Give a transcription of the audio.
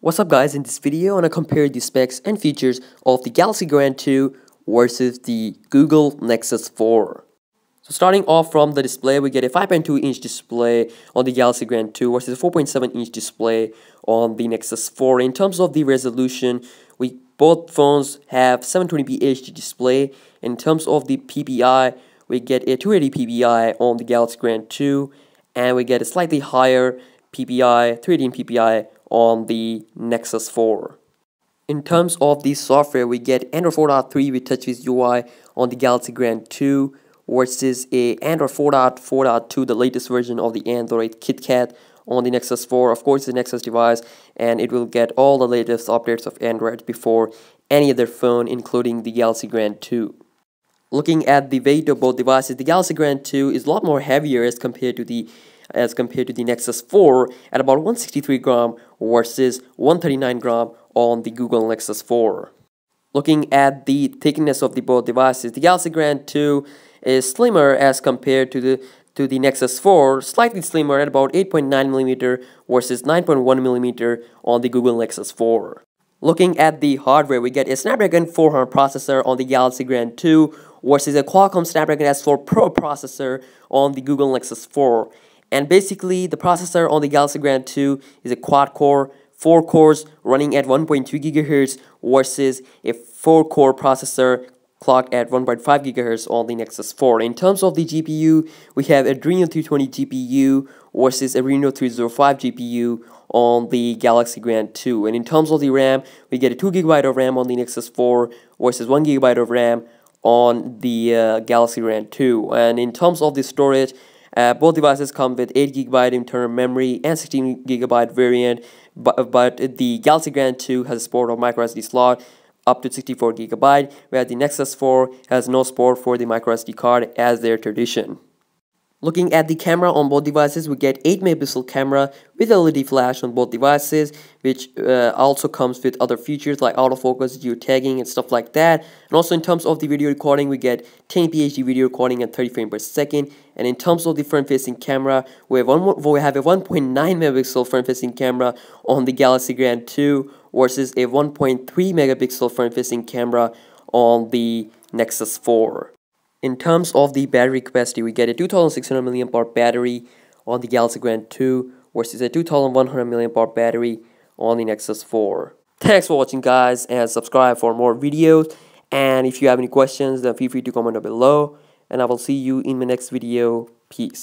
What's up guys, in this video I want to compare the specs and features of the Galaxy Grand 2 versus the Google Nexus 4. So starting off from the display, we get a 5.2-inch display on the Galaxy Grand 2 versus a 4.7-inch display on the Nexus 4. In terms of the resolution, both phones have 720p HD display. In terms of the PPI, we get a 280 PPI on the Galaxy Grand 2 and we get a slightly higher PPI, 318 PPI on the Nexus 4. In terms of the software, we get Android 4.3 with TouchWiz UI on the Galaxy Grand 2 versus a Android 4.4.2, the latest version of the Android KitKat on the Nexus 4. Of course, it's a Nexus device and it will get all the latest updates of Android before any other phone, including the Galaxy Grand 2. Looking at the weight of both devices, the Galaxy Grand 2 is a lot more heavier as compared to the Nexus 4 at about 163 gram versus 139 gram on the Google Nexus 4. Looking at the thickness of both devices, the Galaxy Grand 2 is slimmer as compared to the Nexus 4, slightly slimmer at about 8.9mm versus 9.1mm on the Google Nexus 4. Looking at the hardware, we get a Snapdragon 400 processor on the Galaxy Grand 2 versus a Qualcomm Snapdragon S4 Pro processor on the Google Nexus 4. And basically, the processor on the Galaxy Grand 2 is a quad-core, 4 cores running at 1.2 GHz versus a 4-core processor clocked at 1.5 GHz on the Nexus 4. In terms of the GPU, we have Adreno 320 GPU versus Adreno 305 GPU on the Galaxy Grand 2. And in terms of the RAM, we get a 2 GB of RAM on the Nexus 4 versus 1 GB of RAM on the Galaxy Grand 2. And in terms of the storage, both devices come with 8 GB internal memory and 16 GB variant, but the Galaxy Grand 2 has support of microSD slot up to 64 GB, where the Nexus 4 has no support for the microSD card as their tradition. Looking at the camera on both devices, we get 8-megapixel camera with LED flash on both devices, which also comes with other features like autofocus, geotagging, and stuff like that. And also in terms of the video recording, we get 1080p HD video recording at 30 frames per second. And in terms of the front-facing camera, we have a 1.9-megapixel front-facing camera on the Galaxy Grand 2 versus a 1.3-megapixel front-facing camera on the Nexus 4. In terms of the battery capacity, we get a 2600 mAh battery on the Galaxy Grand 2 versus a 2100 mAh battery on the Nexus 4. Thanks for watching guys, and subscribe for more videos. And if you have any questions, then feel free to comment down below. And I will see you in my next video. Peace.